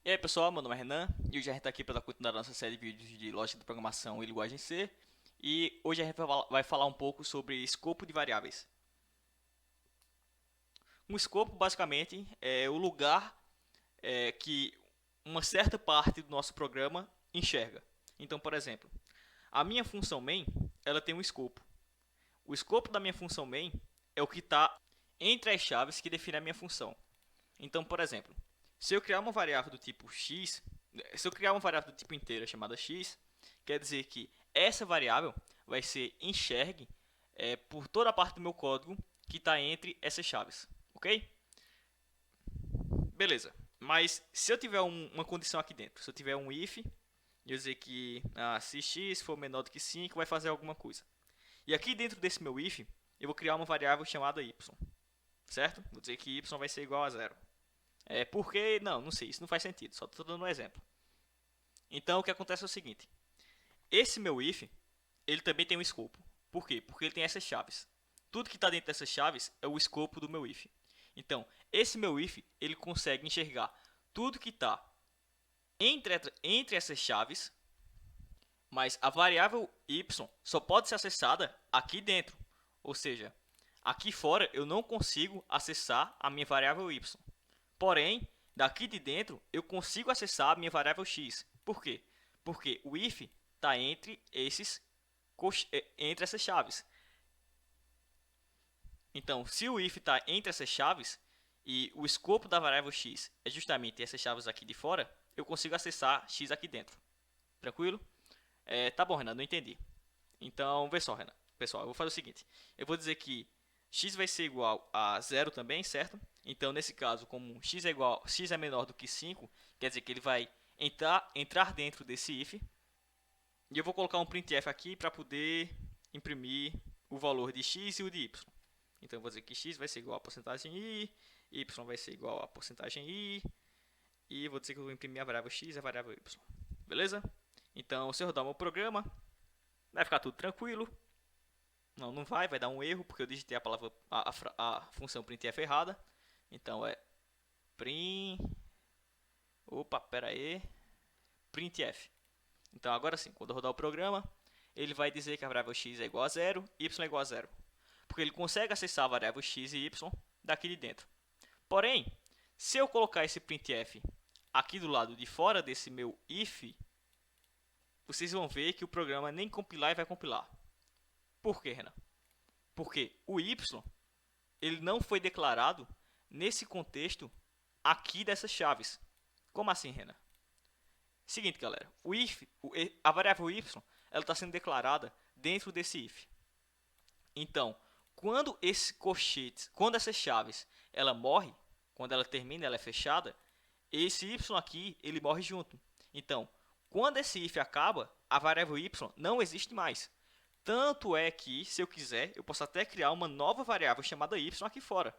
E aí pessoal, meu nome é Renan e hoje a gente está aqui para dar continuidade à nossa série de vídeos de lógica de programação e linguagem C. E hoje a gente vai falar um pouco sobre escopo de variáveis. Um escopo basicamente é o lugar que uma certa parte do nosso programa enxerga. Então, por exemplo, a minha função main ela tem um escopo. O escopo da minha função main é o que está entre as chaves que definem a minha função. Então, por exemplo, se eu criar uma variável do tipo x, se eu criar uma variável do tipo inteira chamada x, quer dizer que essa variável vai ser enxergue por toda a parte do meu código que está entre essas chaves, ok? Beleza. Mas se eu tiver uma condição aqui dentro, se eu tiver um if, eu dizer que se x for menor do que 5, vai fazer alguma coisa. E aqui dentro desse meu if, eu vou criar uma variável chamada y, certo? Vou dizer que y vai ser igual a zero. Porque, não sei, isso não faz sentido, só estou dando um exemplo. Então o que acontece é o seguinte: esse meu if, ele também tem um escopo. Por quê? Porque ele tem essas chaves. Tudo que está dentro dessas chaves é o escopo do meu if. Então, esse meu if, ele consegue enxergar tudo que está entre essas chaves, mas a variável y só pode ser acessada aqui dentro. Ou seja, aqui fora eu não consigo acessar a minha variável y. Porém, daqui de dentro eu consigo acessar a minha variável x. Por quê? Porque o if está entre essas chaves. Então, se o if está entre essas chaves e o escopo da variável x é justamente essas chaves aqui de fora, eu consigo acessar x aqui dentro. Tranquilo? Tá bom, Renan, não entendi. Então, vê só, Renan. Pessoal, eu vou fazer o seguinte. Eu vou dizer que x vai ser igual a zero também, certo? Então, nesse caso, como x é menor do que 5, quer dizer que ele vai entrar dentro desse if. E eu vou colocar um printf aqui para poder imprimir o valor de x e o de y. Então, eu vou dizer que x vai ser igual a porcentagem i, y vai ser igual a porcentagem i, e vou dizer que eu vou imprimir a variável x e a variável y. Beleza? Então, se eu rodar o meu programa, vai ficar tudo tranquilo. Não vai dar um erro, porque eu digitei a palavra, a função printf errada. Então é print. Opa, pera aí. Printf. Então agora sim, quando eu rodar o programa, ele vai dizer que a variável x é igual a zero, y é igual a zero. Porque ele consegue acessar a variável x e y daqui de dentro. Porém, se eu colocar esse printf aqui do lado de fora desse meu if, vocês vão ver que o programa nem compilar e vai compilar. Por quê, Renan? Porque o y ele não foi declarado nesse contexto aqui dessas chaves. Como assim, Renan? Seguinte, galera, a variável y ela está sendo declarada dentro desse if. Então, quando esse colchete, quando essas chaves, ela morre, quando ela termina, ela é fechada, esse y aqui ele morre junto. Então, quando esse if acaba, a variável y não existe mais. Tanto é que, se eu quiser, eu posso até criar uma nova variável chamada y aqui fora.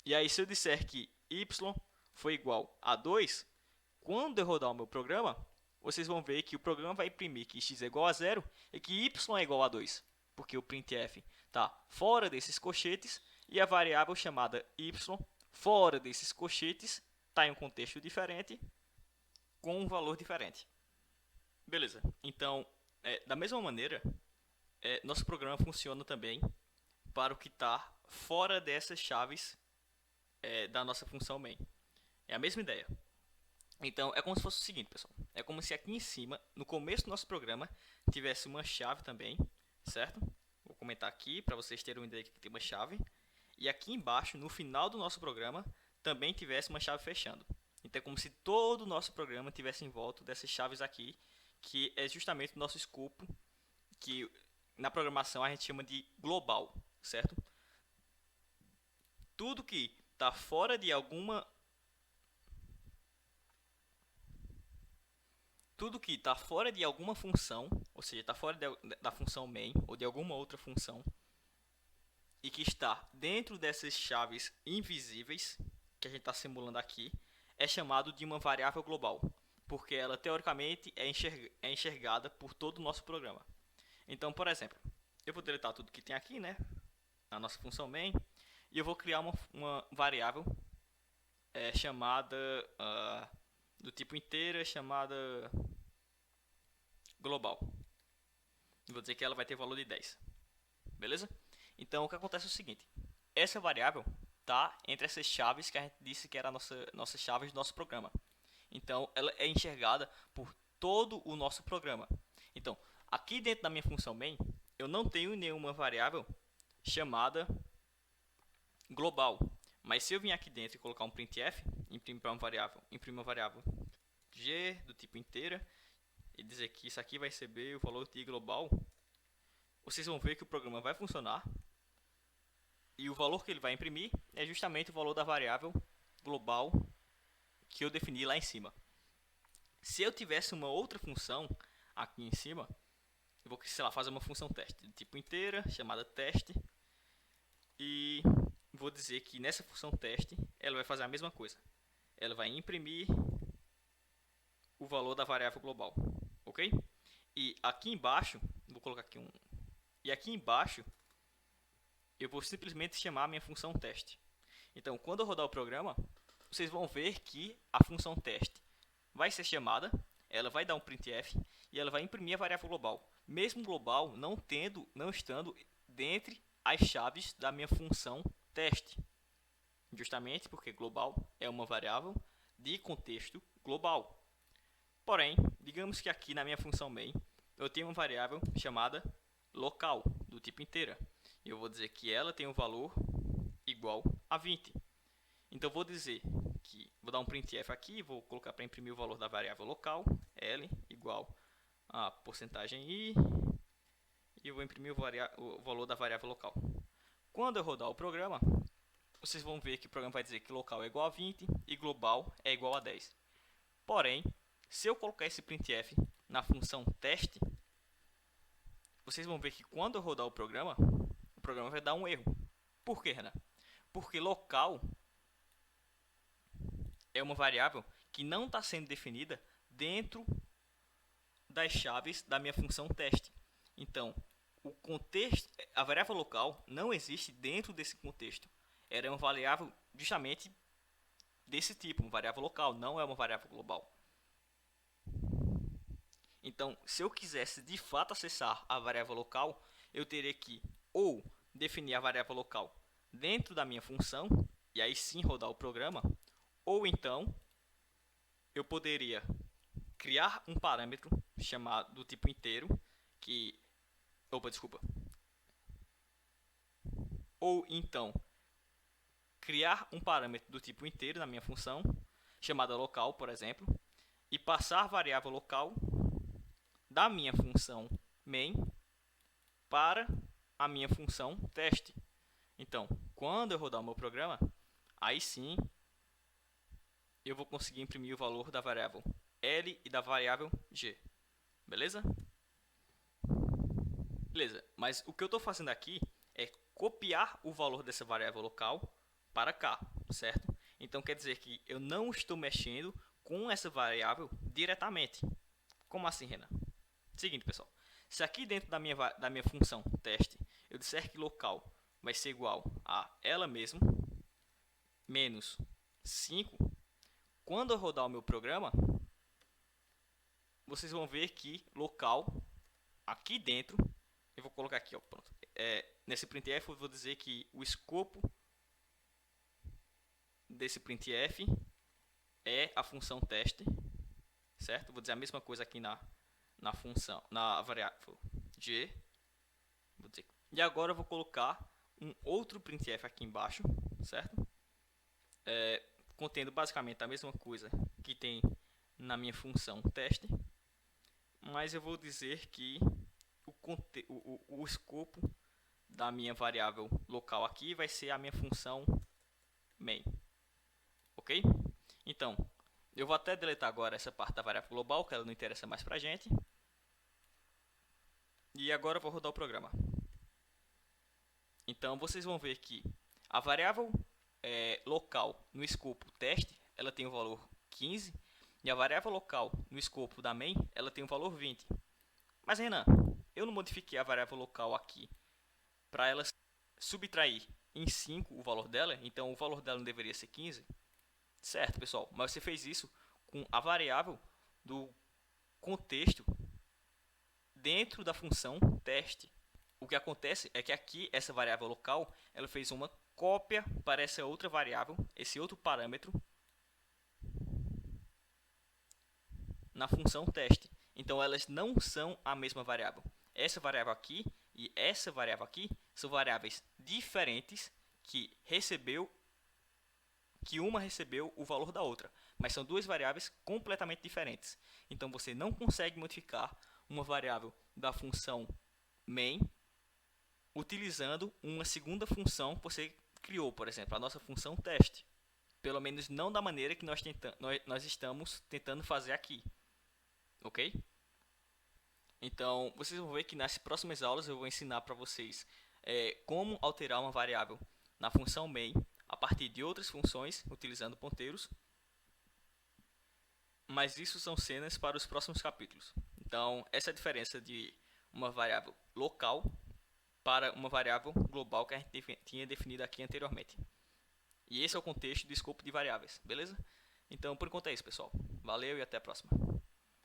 E aí, se eu disser que y foi igual a 2, quando eu rodar o meu programa, vocês vão ver que o programa vai imprimir que x é igual a 0 e que y é igual a 2, porque o printf está fora desses colchetes e a variável chamada y fora desses colchetes está em um contexto diferente com um valor diferente. Beleza, então, da mesma maneira, nosso programa funciona também para o que está fora dessas chaves da nossa função main. É a mesma ideia. Então, é como se fosse o seguinte, pessoal. É como se aqui em cima, no começo do nosso programa, tivesse uma chave também, certo? Vou comentar aqui para vocês terem uma ideia que tem uma chave. E aqui embaixo, no final do nosso programa, também tivesse uma chave fechando. Então, é como se todo o nosso programa tivesse em volta dessas chaves aqui, que é justamente o nosso escopo, que na programação a gente chama de global, certo? Tudo que está fora de alguma tudo que está fora de alguma função, ou seja, está fora da função main ou de alguma outra função, e que está dentro dessas chaves invisíveis que a gente está simulando aqui, é chamado de uma variável global, porque ela teoricamente é enxergada por todo o nosso programa. Então, por exemplo, eu vou deletar tudo que tem aqui, né, na nossa função main, e eu vou criar uma variável chamada do tipo inteira, chamada global. Vou dizer que ela vai ter valor de 10. Beleza? Então o que acontece é o seguinte: essa variável está entre essas chaves que a gente disse que era nossas chaves do nosso programa. Então ela é enxergada por todo o nosso programa. Então, aqui dentro da minha função main, eu não tenho nenhuma variável chamada global. Mas se eu vir aqui dentro e colocar um printf, imprimir uma variável g do tipo inteira e dizer que isso aqui vai receber o valor de global, vocês vão ver que o programa vai funcionar e o valor que ele vai imprimir é justamente o valor da variável global que eu defini lá em cima. Se eu tivesse uma outra função aqui em cima, eu vou, sei lá, fazer uma função teste do tipo inteira, chamada teste, e vou dizer que nessa função teste ela vai fazer a mesma coisa. Ela vai imprimir o valor da variável global, ok? E aqui embaixo, vou colocar aqui um... E aqui embaixo, eu vou simplesmente chamar a minha função teste. Então, quando eu rodar o programa, vocês vão ver que a função teste vai ser chamada, ela vai dar um printf e ela vai imprimir a variável global, mesmo global não estando dentre as chaves da minha função teste, justamente porque global é uma variável de contexto global. Porém, digamos que aqui na minha função main eu tenho uma variável chamada local, do tipo inteira. Eu vou dizer que ela tem um valor igual a 20. Então, vou dizer que vou dar um printf aqui, vou colocar para imprimir o valor da variável local, L igual a porcentagem I, e eu vou imprimir o valor da variável local. Quando eu rodar o programa, vocês vão ver que o programa vai dizer que local é igual a 20 e global é igual a 10. Porém, se eu colocar esse printf na função teste, vocês vão ver que quando eu rodar o programa vai dar um erro. Por quê, Renan? Porque local é uma variável que não está sendo definida dentro das chaves da minha função teste. Então, o contexto, a variável local não existe dentro desse contexto. Ela é uma variável justamente desse tipo, uma variável local, não é uma variável global. Então, se eu quisesse de fato acessar a variável local, eu teria que ou definir a variável local dentro da minha função, e aí sim rodar o programa, ou então eu poderia criar um parâmetro chamado do tipo inteiro, ou então criar um parâmetro do tipo inteiro na minha função, chamada local, por exemplo, e passar a variável local da minha função main para a minha função teste. Então, quando eu rodar o meu programa, aí sim eu vou conseguir imprimir o valor da variável L e da variável G. Beleza? Beleza, mas o que eu estou fazendo aqui é copiar o valor dessa variável local para cá, certo? Então quer dizer que eu não estou mexendo com essa variável diretamente. Como assim, Renan? Seguinte, pessoal. Se aqui dentro da minha função teste eu disser que local vai ser igual a ela mesma menos 5, quando eu rodar o meu programa, vocês vão ver que local, aqui dentro, eu vou colocar aqui, ó, pronto. Nesse printf eu vou dizer que o escopo desse printf é a função teste, certo? Vou dizer a mesma coisa aqui na função, na variável g. Vou dizer. E agora eu vou colocar um outro printf aqui embaixo, certo? Contendo basicamente a mesma coisa que tem na minha função teste, mas eu vou dizer que o escopo da minha variável local aqui vai ser a minha função main, ok? Então, eu vou até deletar agora essa parte da variável global, que ela não interessa mais para a gente. E agora eu vou rodar o programa. Então, vocês vão ver que a variável local no escopo teste, ela tem o valor 15, e a variável local no escopo da main, ela tem o valor 20. Mas, Renan, eu não modifiquei a variável local aqui para ela subtrair em 5 o valor dela, então o valor dela não deveria ser 15? Certo, pessoal, mas você fez isso com a variável do contexto dentro da função teste. O que acontece é que aqui essa variável local, ela fez uma cópia para essa outra variável, esse outro parâmetro na função teste. Então elas não são a mesma variável. Essa variável aqui e essa variável aqui são variáveis diferentes que uma recebeu o valor da outra, mas são duas variáveis completamente diferentes. Então você não consegue modificar uma variável da função main utilizando uma segunda função que você criou, por exemplo, a nossa função teste. Pelo menos não da maneira que nós estamos tentando fazer aqui. Ok? Então, vocês vão ver que nas próximas aulas eu vou ensinar para vocês como alterar uma variável na função main a partir de outras funções, utilizando ponteiros. Mas isso são cenas para os próximos capítulos. Então, essa é a diferença de uma variável local para uma variável global que a gente tinha definido aqui anteriormente. E esse é o contexto do escopo de variáveis, beleza? Então, por enquanto é isso, pessoal. Valeu e até a próxima.